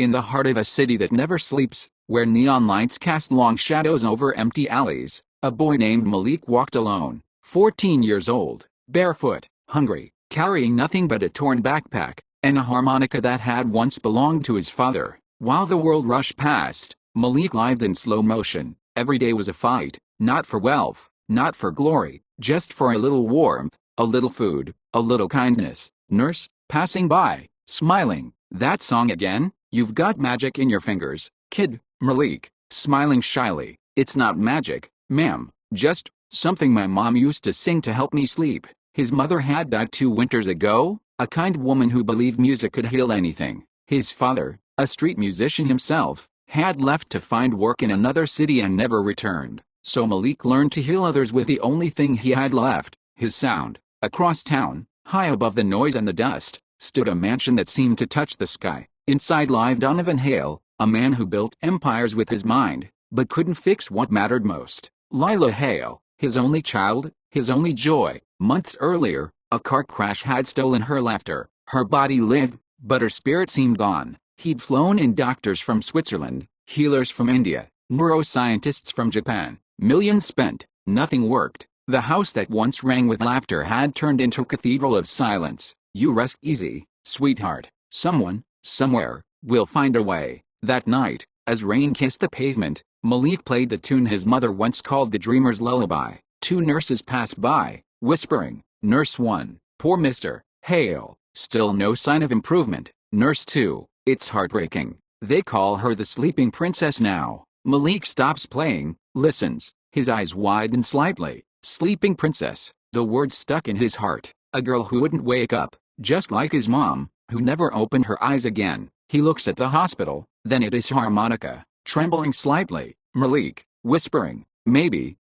In the heart of a city that never sleeps, where neon lights cast long shadows over empty alleys, a boy named Malik walked alone, 14 years old, barefoot, hungry, carrying nothing but a torn backpack, and a harmonica that had once belonged to his father. While the world rushed past, Malik lived in slow motion. Every day was a fight, not for wealth, not for glory, just for a little warmth, a little food, a little kindness. Nurse, passing by, smiling. That song again? You've got magic in your fingers, kid. Malik, smiling shyly. It's not magic, ma'am, just something my mom used to sing to help me sleep. His mother had died 2 winters ago, a kind woman who believed music could heal anything. His father, a street musician himself, had left to find work in another city and never returned. So Malik learned to heal others with the only thing he had left, his sound. Across town, high above the noise and the dust, stood a mansion that seemed to touch the sky. Inside lived Donovan Hale, a man who built empires with his mind, but couldn't fix what mattered most. Lila Hale, his only child, his only joy. Months earlier, a car crash had stolen her laughter. Her body lived, but her spirit seemed gone. He'd flown in doctors from Switzerland, healers from India, neuroscientists from Japan. Millions spent, nothing worked. The house that once rang with laughter had turned into a cathedral of silence. You rest easy, sweetheart. Someone, somewhere, will find a way. That night, as rain kissed the pavement, Malik played the tune his mother once called the dreamer's lullaby. 2 nurses passed by, whispering. Nurse 1, poor Mr. Hale, still no sign of improvement. Nurse 2, it's heartbreaking. They call her the sleeping princess now. Malik stops playing, listens, his eyes widen slightly. Sleeping princess, the word stuck in his heart. A girl who wouldn't wake up, just like his mom, who never opened her eyes again. He looks at the hospital, then at his harmonica, trembling slightly. Malik, whispering, maybe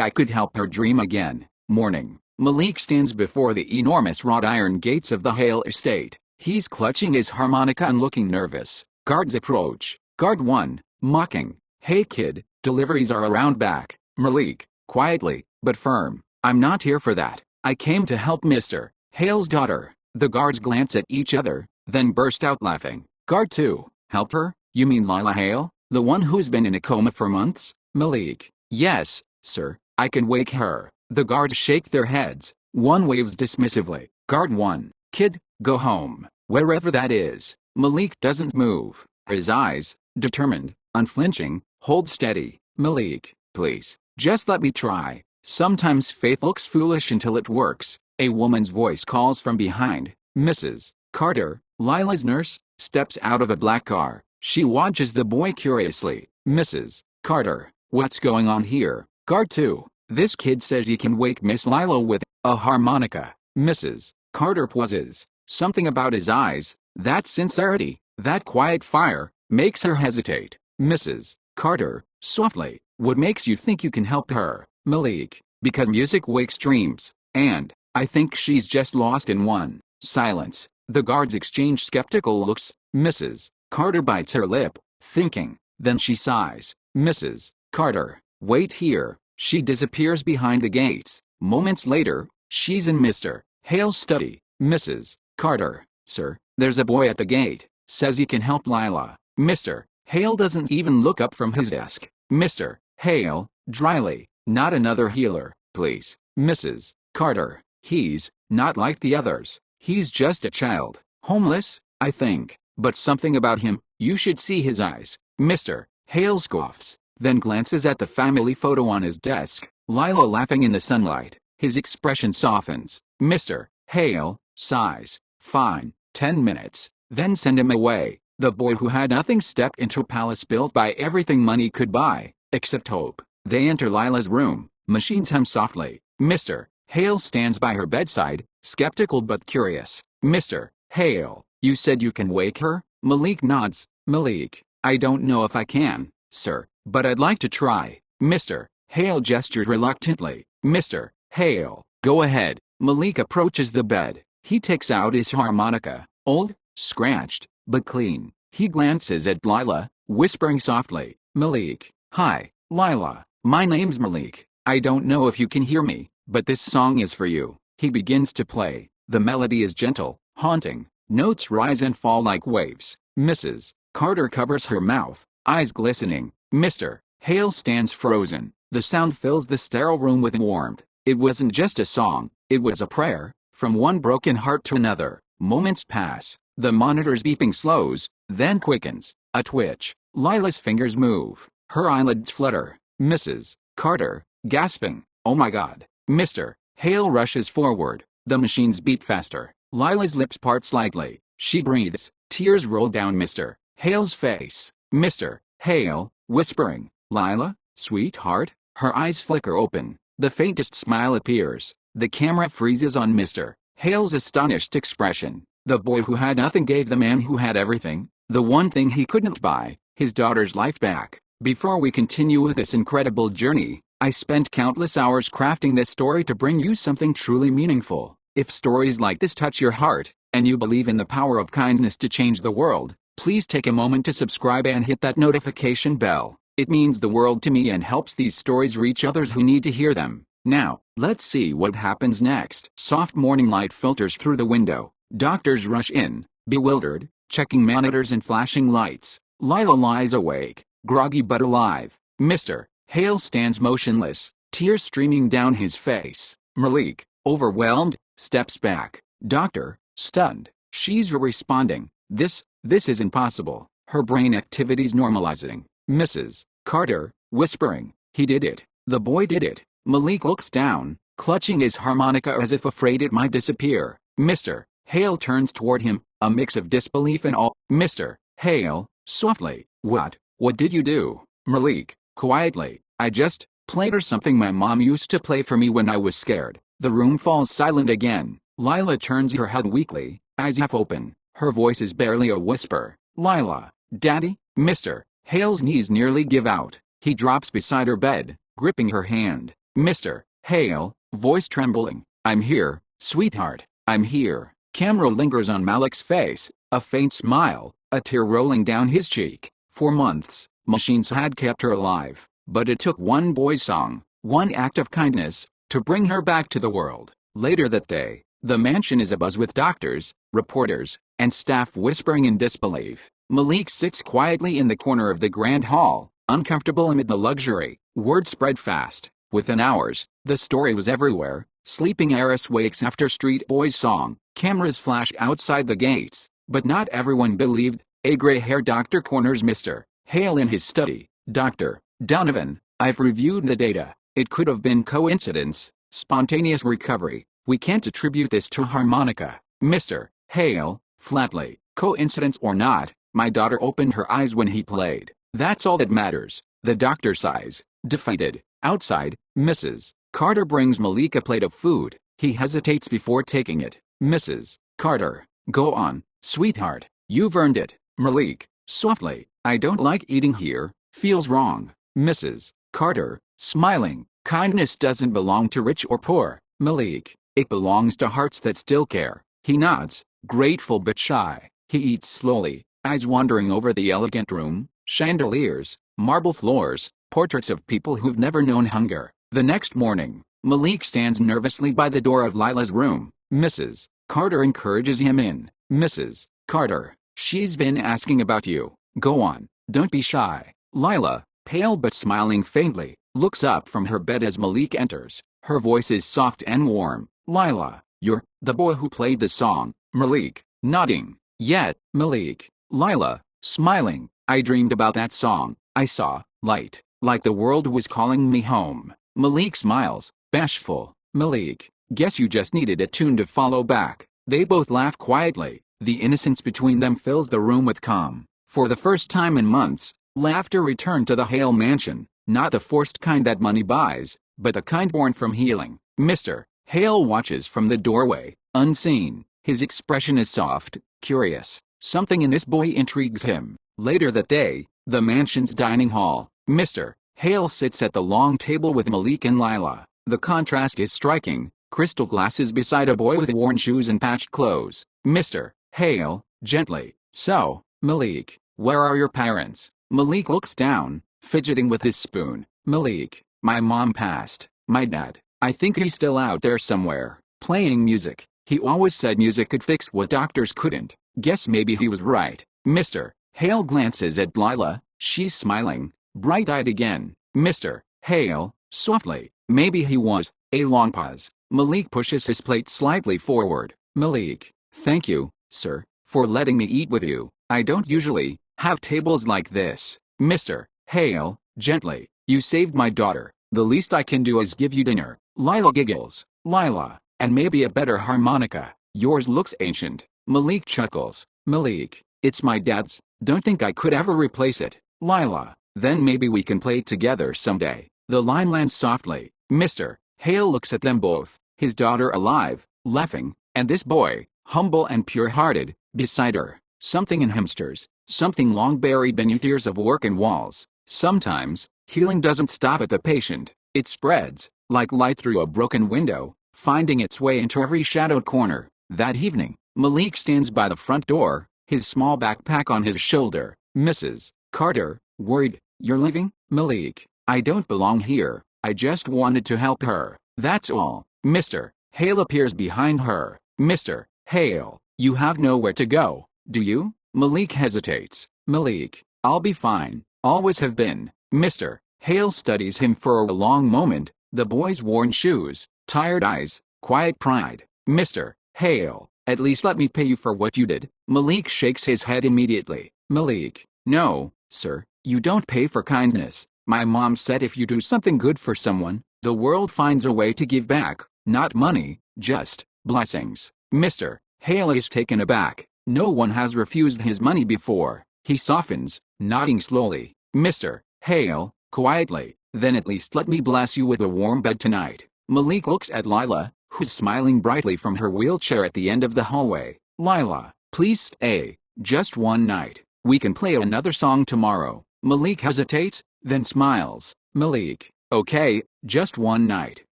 I could help her dream again. Morning. Malik stands before the enormous wrought iron gates of the Hale estate. He's clutching his harmonica and looking nervous. Guards approach. Guard 1, mocking. Hey kid, deliveries are around back. Malik, quietly, but firm. I'm not here for that. I came to help Mr. Hale's daughter. The guards glance at each other, then burst out laughing. Guard 2, help her? You mean Lila Hale, the one who's been in a coma for months? Malik, yes, sir, I can wake her. The guards shake their heads. One waves dismissively. Guard 1, kid, go home, wherever that is. Malik doesn't move. His eyes, determined, unflinching, hold steady. Malik, please, just let me try. Sometimes faith looks foolish until it works. A woman's voice calls from behind. Mrs. Carter, Lila's nurse, steps out of a black car. She watches the boy curiously. Mrs. Carter, what's going on here? Guard 2, this kid says he can wake Miss Lila with a harmonica. Mrs. Carter pauses. Something about his eyes, that sincerity, that quiet fire, makes her hesitate. Mrs. Carter, softly, what makes you think you can help her? Malik, because music wakes dreams, and I think she's just lost in one. Silence. The guards exchange skeptical looks. Mrs. Carter bites her lip, thinking. Then she sighs. Mrs. Carter, wait here. She disappears behind the gates. Moments later, she's in Mr. Hale's study. Mrs. Carter, sir, there's a boy at the gate. Says he can help Lila. Mr. Hale doesn't even look up from his desk. Mr. Hale, dryly, not another healer, please. Mrs. Carter, he's not like the others. He's just a child. Homeless, I think. But something about him, you should see his eyes. Mr. Hale scoffs, then glances at the family photo on his desk. Lila laughing in the sunlight. His expression softens. Mr. Hale sighs. Fine, 10 minutes, then send him away. The boy who had nothing stepped into a palace built by everything money could buy, except hope. They enter Lila's room. Machines hum softly. Mr. Hale stands by her bedside, skeptical but curious. Mr. Hale, you said you can wake her? Malik nods. Malik, I don't know if I can, sir, but I'd like to try. Mr. Hale gestured reluctantly. Mr. Hale, go ahead. Malik approaches the bed. He takes out his harmonica, old, scratched, but clean. He glances at Lila, whispering softly. Malik, hi, Lila, my name's Malik. I don't know if you can hear me, but this song is for you. He begins to play. The melody is gentle, haunting. Notes rise and fall like waves. Mrs. Carter covers her mouth, eyes glistening. Mr. Hale stands frozen. The sound fills the sterile room with warmth. It wasn't just a song, it was a prayer, from one broken heart to another. Moments pass. The monitor's beeping slows, then quickens. A twitch. Lila's fingers move. Her eyelids flutter. Mrs. Carter, gasping. Oh my God. Mr. Hale rushes forward. The machines beat faster. Lila's lips part slightly. She breathes. Tears roll down Mr. Hale's face. Mr. Hale, whispering, Lila, sweetheart? Her eyes flicker open. The faintest smile appears. The camera freezes on Mr. Hale's astonished expression. The boy who had nothing gave the man who had everything, the one thing he couldn't buy, his daughter's life back. Before we continue with this incredible journey, I spent countless hours crafting this story to bring you something truly meaningful. If stories like this touch your heart, and you believe in the power of kindness to change the world, please take a moment to subscribe and hit that notification bell. It means the world to me and helps these stories reach others who need to hear them. Now, let's see what happens next. Soft morning light filters through the window. Doctors rush in, bewildered, checking monitors and flashing lights. Lila lies awake, groggy but alive. Mr. Hale stands motionless, tears streaming down his face. Malik, overwhelmed, steps back. Doctor, stunned. She's responding. This is impossible. Her brain activity's normalizing. Mrs. Carter, whispering, he did it. The boy did it. Malik looks down, clutching his harmonica as if afraid it might disappear. Mr. Hale turns toward him, a mix of disbelief and awe. Mr. Hale, softly, what did you do? Malik, quietly, I just played her something my mom used to play for me when I was scared. The room falls silent again. Lila turns her head weakly, eyes half open. Her voice is barely a whisper. Lila, Daddy? Mr. Hale's knees nearly give out. He drops beside her bed, gripping her hand. Mr. Hale, voice trembling, I'm here, sweetheart, I'm here. Camera lingers on Malik's face, a faint smile, a tear rolling down his cheek. For months, machines had kept her alive, but it took one boy's song, one act of kindness, to bring her back to the world. Later that day, the mansion is abuzz with doctors, reporters, and staff whispering in disbelief. Malik sits quietly in the corner of the grand hall, uncomfortable amid the luxury. Word spread fast. Within hours, the story was everywhere. Sleeping heiress wakes after street boy's song. Cameras flash outside the gates, but not everyone believed. A gray-haired doctor corners Mr. Hale in his study. Dr. Donovan, I've reviewed the data. It could have been coincidence, spontaneous recovery. We can't attribute this to harmonica. Mr. Hale, flatly, coincidence or not, my daughter opened her eyes when he played. That's all that matters. The doctor sighs, defeated. Outside, Mrs. Carter brings Malik a plate of food. He hesitates before taking it. Mrs. Carter, go on, sweetheart, you've earned it. Malik, softly, I don't like eating here, feels wrong. Mrs. Carter, smiling, kindness doesn't belong to rich or poor. Malik, it belongs to hearts that still care. He nods, grateful but shy. He eats slowly, eyes wandering over the elegant room, chandeliers, marble floors, portraits of people who've never known hunger. The next morning, Malik stands nervously by the door of Lila's room. Mrs. Carter encourages him in. Mrs. Carter, she's been asking about you. Go on, don't be shy. Lila, pale but smiling faintly, looks up from her bed as Malik enters. Her voice is soft and warm. Lila, you're the boy who played the song. Malik, nodding. Yet, Malik. Lila, smiling, I dreamed about that song. I saw light, like the world was calling me home. Malik smiles, bashful. Malik, guess you just needed a tune to follow back. They both laugh quietly. The innocence between them fills the room with calm. For the first time in months, laughter returned to the Hale mansion, not the forced kind that money buys, but the kind born from healing. Mr. Hale watches from the doorway, unseen. His expression is soft, curious. Something in this boy intrigues him. Later that day, the mansion's dining hall. Mr. Hale sits at the long table with Malik and Lila. The contrast is striking. Crystal glasses beside a boy with worn shoes and patched clothes. Mr. Hale, gently. So, Malik, where are your parents? Malik looks down, fidgeting with his spoon. Malik, my mom passed. My dad, I think he's still out there somewhere, playing music. He always said music could fix what doctors couldn't. Guess maybe he was right. Mr. Hale glances at Lila. She's smiling, bright-eyed again. Mr. Hale, softly. Maybe he was. A long pause. Malik pushes his plate slightly forward. Malik, thank you, sir, for letting me eat with you. I don't usually have tables like this. Mr. Hale, gently. You saved my daughter. The least I can do is give you dinner. Lila giggles. Lila, and maybe a better harmonica. Yours looks ancient. Malik chuckles. Malik, it's my dad's. Don't think I could ever replace it. Lila, then maybe we can play together someday. The line lands softly. Mr. Hale looks at them both, his daughter alive, laughing, and this boy, humble and pure-hearted, beside her. Something in him stirs, something long buried beneath years of work and walls. Sometimes, healing doesn't stop at the patient. It spreads, like light through a broken window, finding its way into every shadowed corner. That evening, Malik stands by the front door, his small backpack on his shoulder. Mrs. Carter, worried, you're leaving? Malik, I don't belong here. I just wanted to help her. That's all. Mr. Hale appears behind her. Mr. Hale, you have nowhere to go, do you? Malik hesitates. Malik, I'll be fine. Always have been. Mr. Hale studies him for a long moment, the boy's worn shoes, tired eyes, quiet pride. Mr. Hale, at least let me pay you for what you did. Malik shakes his head immediately. Malik, no, sir, you don't pay for kindness. My mom said if you do something good for someone, the world finds a way to give back, not money, just blessings. Mr. Hale is taken aback. No one has refused his money before. He softens, nodding slowly. Mr. Hale, quietly, then at least let me bless you with a warm bed tonight. Malik looks at Lila, who's smiling brightly from her wheelchair at the end of the hallway. Lila, please stay, just one night. We can play another song tomorrow. Malik hesitates, then smiles. Malik, okay, just one night.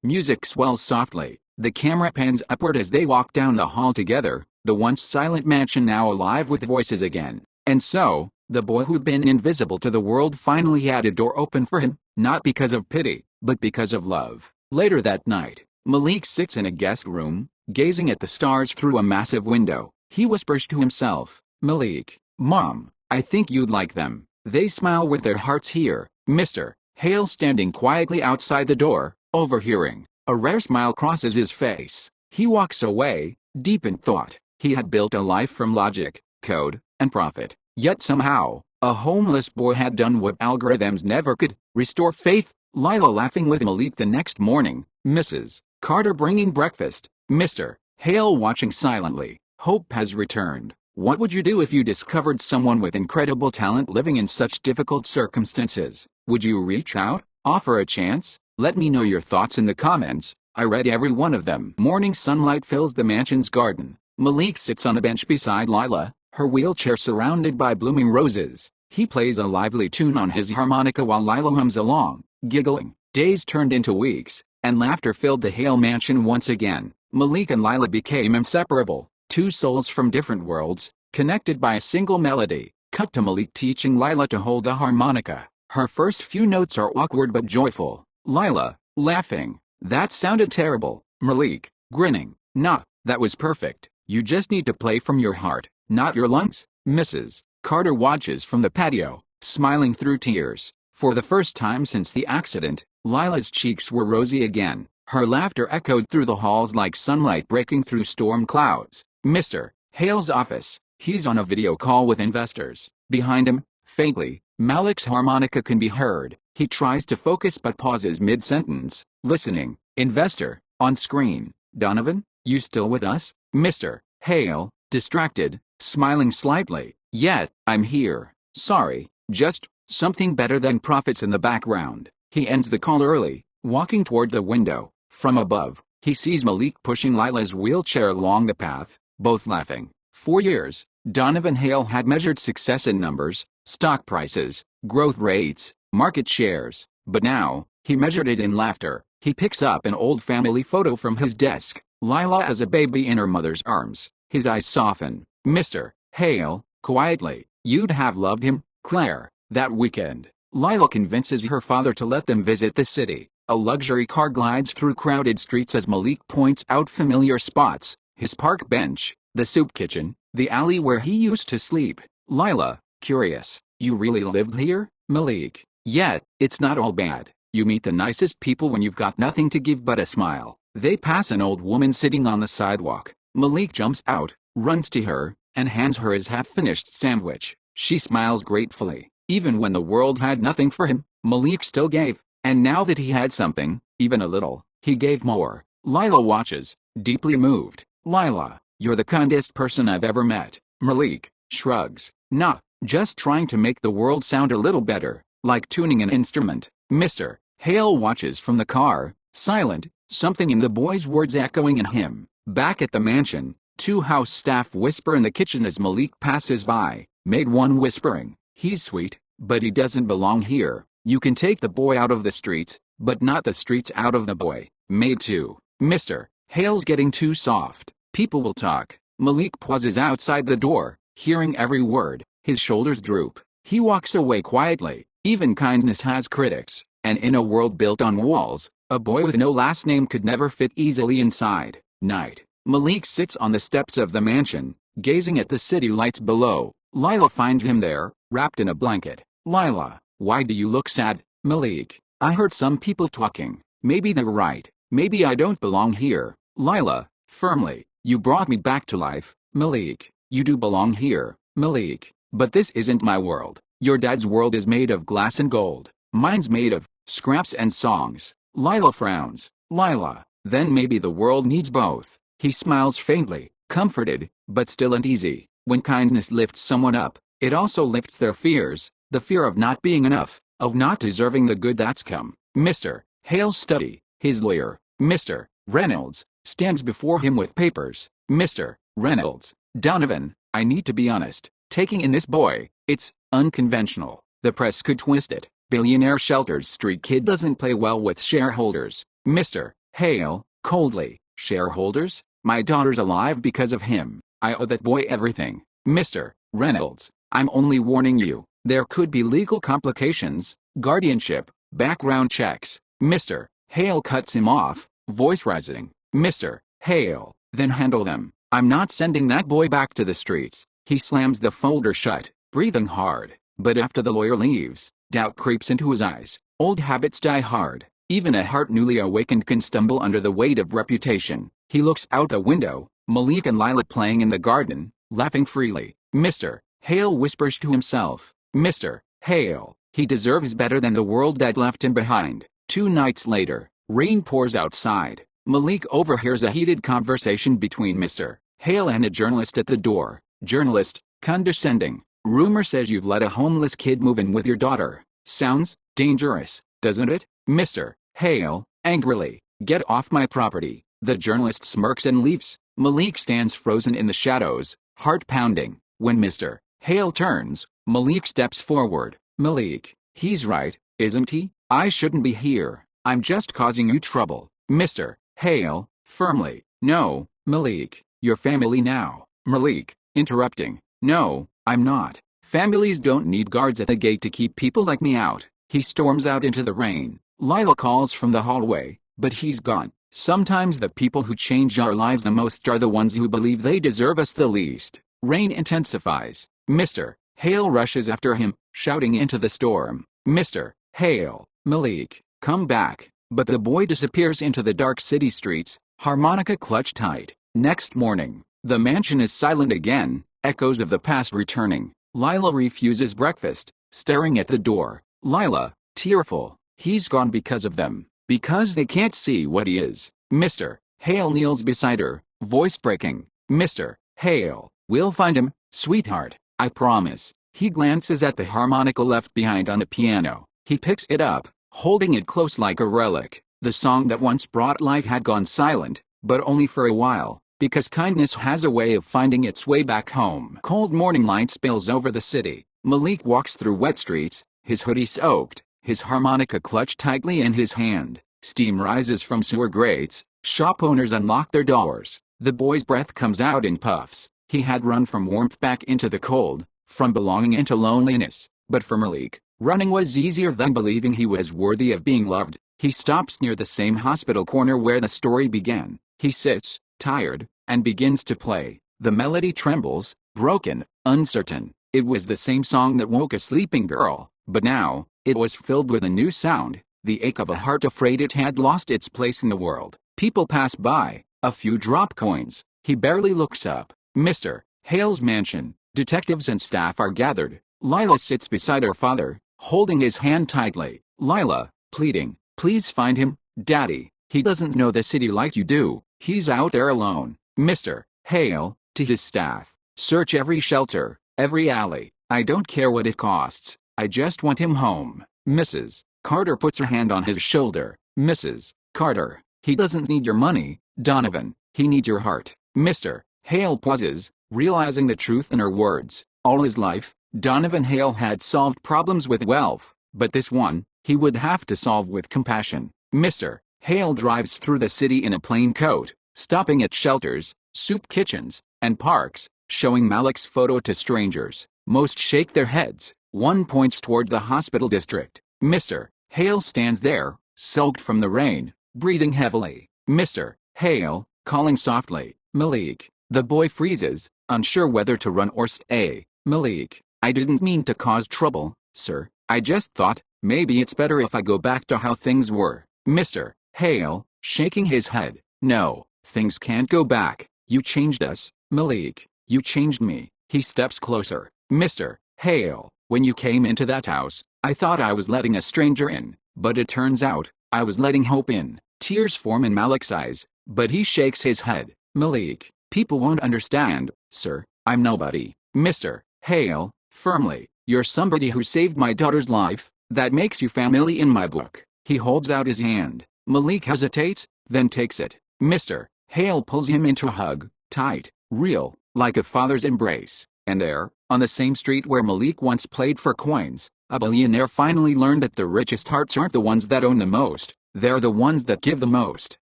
Music swells softly. The camera pans upward as they walk down the hall together, the once silent mansion now alive with voices again. And so, the boy who'd been invisible to the world finally had a door open for him, not because of pity, but because of love. Later that night, Malik sits in a guest room, gazing at the stars through a massive window. He whispers to himself, Malik, Mom, I think you'd like them. They smile with their hearts here. Mr. Hale standing quietly outside the door, overhearing. A rare smile crosses his face. He walks away, deep in thought. He had built a life from logic, code, and profit. Yet somehow, a homeless boy had done what algorithms never could, restore faith. Lila laughing with Malik the next morning. Mrs. Carter bringing breakfast. Mr. Hale watching silently. Hope has returned. What would you do if you discovered someone with incredible talent living in such difficult circumstances? Would you reach out? Offer a chance? Let me know your thoughts in the comments. I read every one of them. Morning sunlight fills the mansion's garden. Malik sits on a bench beside Lila, her wheelchair surrounded by blooming roses. He plays a lively tune on his harmonica while Lila hums along, giggling. Days turned into weeks, and laughter filled the Hale mansion once again. Malik and Lila became inseparable. Two souls from different worlds, connected by a single melody. Cut to Malik teaching Lila to hold a harmonica. Her first few notes are awkward but joyful. Lila, laughing. That sounded terrible. Malik, grinning. Nah, that was perfect. You just need to play from your heart, not your lungs. Mrs. Carter watches from the patio, smiling through tears. For the first time since the accident, Lila's cheeks were rosy again. Her laughter echoed through the halls like sunlight breaking through storm clouds. Mr. Hale's office. He's on a video call with investors. Behind him, faintly, Malik's harmonica can be heard. He tries to focus but pauses mid-sentence. Listening. Investor. On screen. Donovan, you still with us? Mr. Hale, distracted, smiling slightly. Yet, I'm here. Sorry, just something better than profits in the background. He ends the call early, walking toward the window. From above, he sees Malik pushing Lila's wheelchair along the path, both laughing. For years, Donovan Hale had measured success in numbers, stock prices, growth rates, market shares. But now, he measured it in laughter. He picks up an old family photo from his desk. Lila as a baby in her mother's arms. His eyes soften. Mr. Hale, quietly, you'd have loved him, Claire. That weekend, Lila convinces her father to let them visit the city. A luxury car glides through crowded streets as Malik points out familiar spots. His park bench, the soup kitchen, the alley where he used to sleep. Lila, Curious, you really lived here, Malik? Yet, it's not all bad. You meet the nicest people when you've got nothing to give but a smile. They pass an old woman sitting on the sidewalk. Malik jumps out, runs to her, and hands her his half-finished sandwich. She smiles gratefully. Even when the world had nothing for him, Malik still gave. And now that he had something, even a little, he gave more. Lila watches, deeply moved. Lila, you're the kindest person I've ever met. Malik shrugs. Nah, just trying to make the world sound a little better, like tuning an instrument. Mr. Hale watches from the car, silent, something in the boy's words echoing in him. Back at the mansion, two house staff whisper in the kitchen as Malik passes by. Maid 1 whispering, he's sweet, but he doesn't belong here. You can take the boy out of the streets, but not the streets out of the boy. Maid 2, Mr. Hale's getting too soft. People will talk. Malik pauses outside the door, hearing every word. His shoulders droop. He walks away quietly. Even kindness has critics, and in a world built on walls, a boy with no last name could never fit easily inside. Night. Malik sits on the steps of the mansion, gazing at the city lights below. Lila finds him there, wrapped in a blanket. Lila, why do you look sad? Malik, I heard some people talking. Maybe they're right. Maybe I don't belong here. Lila, firmly, you brought me back to life. Malik, you do belong here. Malik, but this isn't my world. Your dad's world is made of glass and gold. Mine's made of scraps and songs. Lila frowns. Lila, then maybe the world needs both. He smiles faintly, comforted, but still uneasy. When kindness lifts someone up, it also lifts their fears, the fear of not being enough, of not deserving the good that's come. Mr. Hale's study, his lawyer, Mr. Reynolds, stands before him with papers. Mr. Reynolds, Donovan, I need to be honest. Taking in this boy, it's unconventional. The press could twist it. Billionaire shelters street kid doesn't play well with shareholders. Mr. Hale, coldly, shareholders? My daughter's alive because of him. I owe that boy everything. Mr. Reynolds, I'm only warning you. There could be legal complications, guardianship, background checks. Mr. Hale cuts him off, voice rising. Mr. Hale, then handle them. I'm not sending that boy back to the streets. He slams the folder shut, breathing hard. But after the lawyer leaves, doubt creeps into his eyes. Old habits die hard. Even a heart newly awakened can stumble under the weight of reputation. He looks out the window, Malik and Lila playing in the garden, laughing freely. Mr. Hale whispers to himself. Mr. Hale, he deserves better than the world that left him behind. 2 nights later, rain pours outside. Malik overhears a heated conversation between Mr. Hale and a journalist at the door. Journalist, condescending. Rumor says you've let a homeless kid move in with your daughter. Sounds dangerous, doesn't it? Mr. Hale, angrily, get off my property. The journalist smirks and leaves. Malik stands frozen in the shadows, heart pounding. When Mr. Hale turns, Malik steps forward. Malik, he's right, isn't he? I shouldn't be here. I'm just causing you trouble. Mr. Hale, firmly, no, Malik, you're family now. Malik, interrupting, no, I'm not. Families don't need guards at the gate to keep people like me out. He storms out into the rain. Lila calls from the hallway, but he's gone. Sometimes the people who change our lives the most are the ones who believe they deserve us the least. Rain intensifies. Mr. Hale rushes after him, shouting into the storm. Mr. Hale, Malik, come back. But the boy disappears into the dark city streets, harmonica clutched tight. Next morning, the mansion is silent again, echoes of the past returning. Lila refuses breakfast, staring at the door. Lila, tearful, he's gone because of them. Because they can't see what he is. Mr. Hale kneels beside her, voice breaking. Mr. Hale, we'll find him, sweetheart, I promise. He glances at the harmonica left behind on the piano. He picks it up, holding it close like a relic. The song that once brought life had gone silent, but only for a while, because kindness has a way of finding its way back home. Cold morning light spills over the city. Malik walks through wet streets, his hoodie soaked, his harmonica clutched tightly in his hand. Steam rises from sewer grates. Shop owners unlock their doors. The boy's breath comes out in puffs. He had run from warmth back into the cold, from belonging into loneliness. But for Malik, running was easier than believing he was worthy of being loved. He stops near the same hospital corner where the story began. He sits, tired, and begins to play. The melody trembles, broken, uncertain. It was the same song that woke a sleeping girl, but now, it was filled with a new sound, the ache of a heart afraid it had lost its place in the world. People pass by, a few drop coins. He barely looks up. Mr. Hale's mansion. Detectives and staff are gathered. Lila sits beside her father, holding his hand tightly. Lila, pleading, please find him, Daddy. He doesn't know the city like you do. He's out there alone. Mr. Hale, to his staff, search every shelter, every alley. I don't care what it costs. I just want him home. Mrs. Carter puts her hand on his shoulder. Mrs. Carter, he doesn't need your money, Donovan. He needs your heart. Mr. Hale pauses, realizing the truth in her words. All his life, Donovan Hale had solved problems with wealth, but this one, he would have to solve with compassion. Mr. Hale drives through the city in a plain coat, stopping at shelters, soup kitchens, and parks, showing Malik's photo to strangers. Most shake their heads. One points toward the hospital district. Mr. Hale stands there, soaked from the rain, breathing heavily. Mr. Hale, calling softly, Malik. The boy freezes, unsure whether to run or stay. Malik, I didn't mean to cause trouble, sir. I just thought, maybe it's better if I go back to how things were. Mr. Hale, shaking his head, no, things can't go back. You changed us, Malik. You changed me. He steps closer. Mr. Hale, when you came into that house, I thought I was letting a stranger in, but it turns out, I was letting hope in. Tears form in Malik's eyes, but he shakes his head. Malik, people won't understand, sir. I'm nobody. Mr. Hale, firmly, you're somebody who saved my daughter's life. That makes you family in my book. He holds out his hand. Malik hesitates, then takes it. Mr. Hale pulls him into a hug, tight, real, like a father's embrace. And there, on the same street where Malik once played for coins, a billionaire finally learned that the richest hearts aren't the ones that own the most, they're the ones that give the most.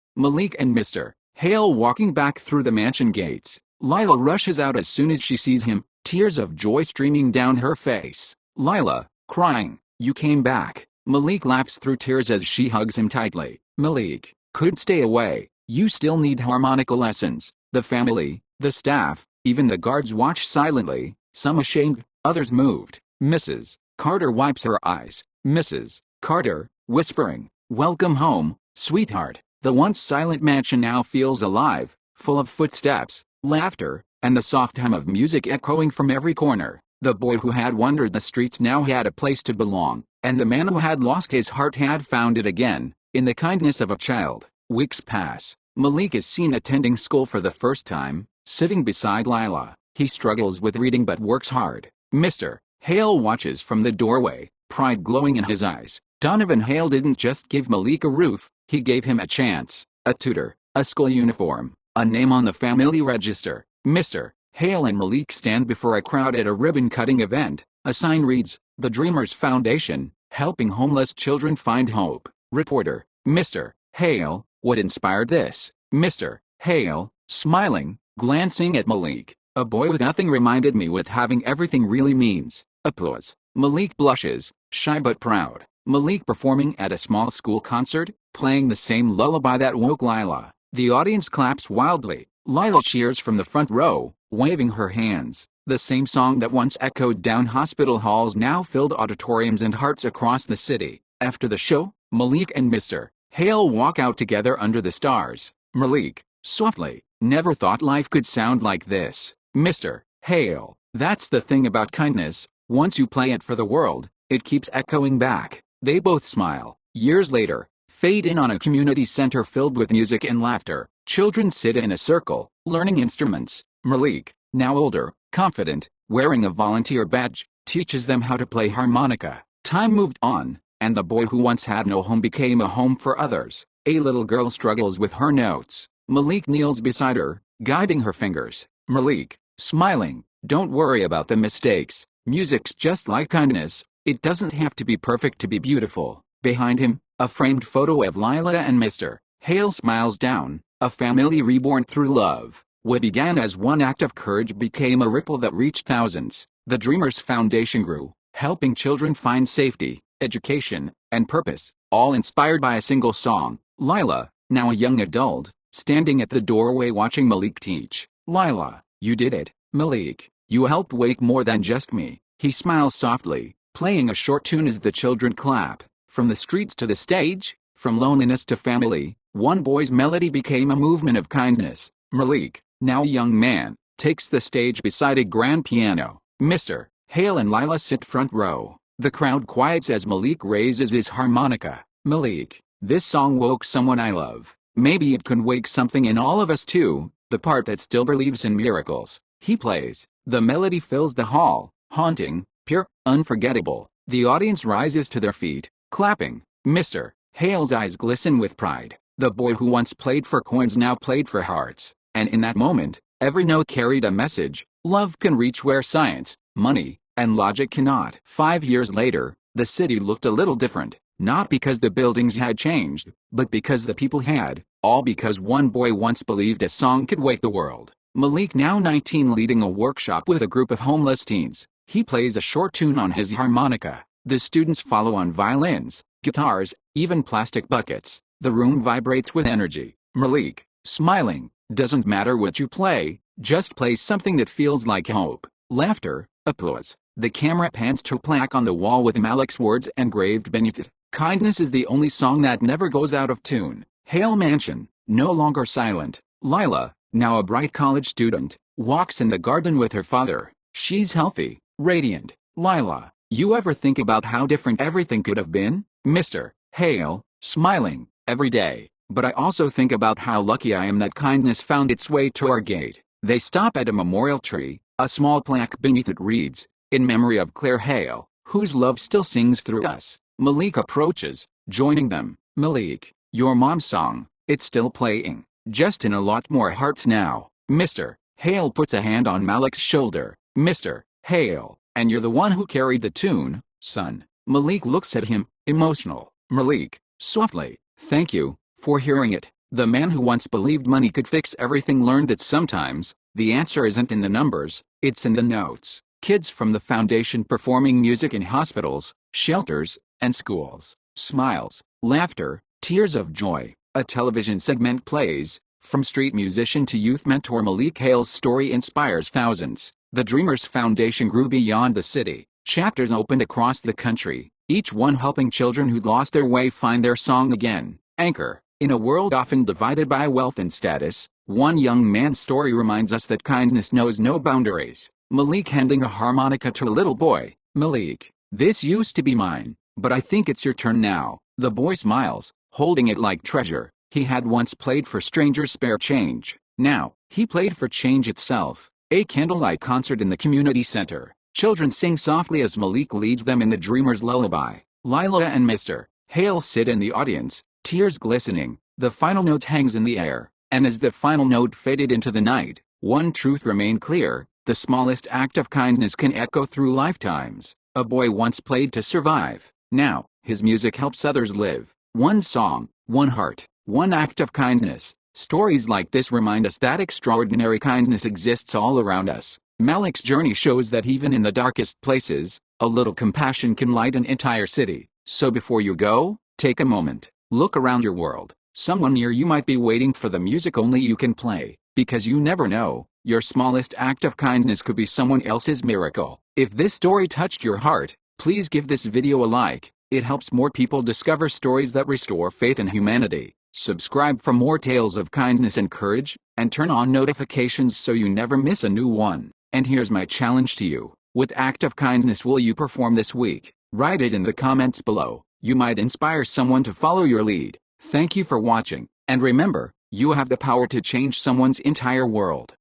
Malik and Mr. Hale walking back through the mansion gates. Lila rushes out as soon as she sees him, tears of joy streaming down her face. Lila, crying, you came back. Malik laughs through tears as she hugs him tightly. Malik, could stay away. You still need harmonica lessons. The family, the staff, even the guards watch silently, some ashamed, others moved. Mrs. Carter wipes her eyes. Mrs. Carter, whispering, welcome home, sweetheart. The once silent mansion now feels alive, full of footsteps, laughter, and the soft hum of music echoing from every corner. The boy who had wandered the streets now had a place to belong, and the man who had lost his heart had found it again, in the kindness of a child. Weeks pass. Malik is seen attending school for the first time, sitting beside Lila. He struggles with reading but works hard. Mr. Hale watches from the doorway, pride glowing in his eyes. Donovan Hale didn't just give Malik a roof, he gave him a chance, a tutor, a school uniform, a name on the family register. Mr. Hale and Malik stand before a crowd at a ribbon-cutting event. A sign reads, The Dreamers Foundation, helping homeless children find hope. Reporter, Mr. Hale, what inspired this? Mr. Hale, smiling, glancing at Malik. A boy with nothing reminded me what having everything really means. Applause. Malik blushes, shy but proud. Malik performing at a small school concert, playing the same lullaby that woke Lila. The audience claps wildly. Lila cheers from the front row, waving her hands. The same song that once echoed down hospital halls now filled auditoriums and hearts across the city. After the show, Malik and Mr. Hale walk out together under the stars. Malik, softly, never thought life could sound like this. Mr. Hale, that's the thing about kindness, once you play it for the world, it keeps echoing back. They both smile. Years later, fade in on a community center filled with music and laughter. Children sit in a circle, learning instruments. Malik, now older, confident, wearing a volunteer badge, teaches them how to play harmonica. Time moved on, and the boy who once had no home became a home for others. A little girl struggles with her notes. Malik kneels beside her, guiding her fingers. Malik, smiling, don't worry about the mistakes. Music's just like kindness, it doesn't have to be perfect to be beautiful. Behind him, a framed photo of Lila and Mr. Hale smiles down, a family reborn through love. What began as one act of courage became a ripple that reached thousands. The Dreamers Foundation grew, helping children find safety, education, and purpose, all inspired by a single song. Lila, now a young adult, standing at the doorway watching Malik teach. Lila, you did it. Malik, You helped wake more than just me. He smiles softly, playing a short tune as the children clap. From the streets to the stage, from loneliness to family, one boy's melody became a movement of kindness. Malik, now a young man, takes the stage beside a grand piano. Mr. Hale and Lila sit front row. The crowd quiets as Malik raises his harmonica. Malik, this song woke someone I love. Maybe it can wake something in all of us too, the part that still believes in miracles. He plays. The melody fills the hall, haunting, pure, unforgettable. The audience rises to their feet, clapping. Mr. Hale's eyes glisten with pride. The boy who once played for coins now played for hearts. And in that moment, every note carried a message. Love can reach where science, money, and logic cannot. 5 years later, the city looked a little different. Not because the buildings had changed, but because the people had. All because one boy once believed a song could wake the world. Malik, now 19, leading a workshop with a group of homeless teens. He plays a short tune on his harmonica. The students follow on violins, guitars, even plastic buckets. The room vibrates with energy. Malik, smiling, doesn't matter what you play, just play something that feels like hope. Laughter, applause. The camera pans to a plaque on the wall with Malik's words engraved beneath it. Kindness is the only song that never goes out of tune. Hale Mansion, no longer silent. Lila, now a bright college student, walks in the garden with her father. She's healthy, radiant. Lila, you ever think about how different everything could have been? Mr. Hale, smiling, every day. But I also think about how lucky I am that kindness found its way to our gate. They stop at a memorial tree. A small plaque beneath it reads, "In memory of Claire Hale, whose love still sings through us." Malik approaches, joining them. Malik, your mom's song, it's still playing, just in a lot more hearts now. Mr. Hale puts a hand on Malik's shoulder. Mr. Hale, and you're the one who carried the tune, son. Malik looks at him, emotional. Malik, softly, thank you for hearing it. The man who once believed money could fix everything learned that sometimes, the answer isn't in the numbers, it's in the notes. Kids from the foundation performing music in hospitals, shelters, and schools. Smiles, laughter, tears of joy. A television segment plays. From street musician to youth mentor, Malik Hale's story inspires thousands. The Dreamers Foundation grew beyond the city. Chapters opened across the country, each one helping children who'd lost their way find their song again. Anchor. In a world often divided by wealth and status, one young man's story reminds us that kindness knows no boundaries. Malik handing a harmonica to a little boy. Malik, this used to be mine, but I think it's your turn now. The boy smiles, holding it like treasure. He had once played for strangers' spare change. Now, he played for change itself. A candlelight concert in the community center. Children sing softly as Malik leads them in the Dreamer's lullaby. Lila and Mr. Hale sit in the audience, tears glistening. The final note hangs in the air, and as the final note faded into the night, one truth remained clear: the smallest act of kindness can echo through lifetimes. A boy once played to survive. Now, his music helps others live. One song, one heart, one act of kindness. Stories like this remind us that extraordinary kindness exists all around us. Malik's journey shows that even in the darkest places, a little compassion can light an entire city. So before you go, take a moment. Look around your world. Someone near you might be waiting for the music only you can play, because you never know, your smallest act of kindness could be someone else's miracle. If this story touched your heart, please give this video a like. It helps more people discover stories that restore faith in humanity. Subscribe for more tales of kindness and courage, and turn on notifications so you never miss a new one. And here's my challenge to you. What act of kindness will you perform this week? Write it in the comments below. You might inspire someone to follow your lead. Thank you for watching, and remember, you have the power to change someone's entire world.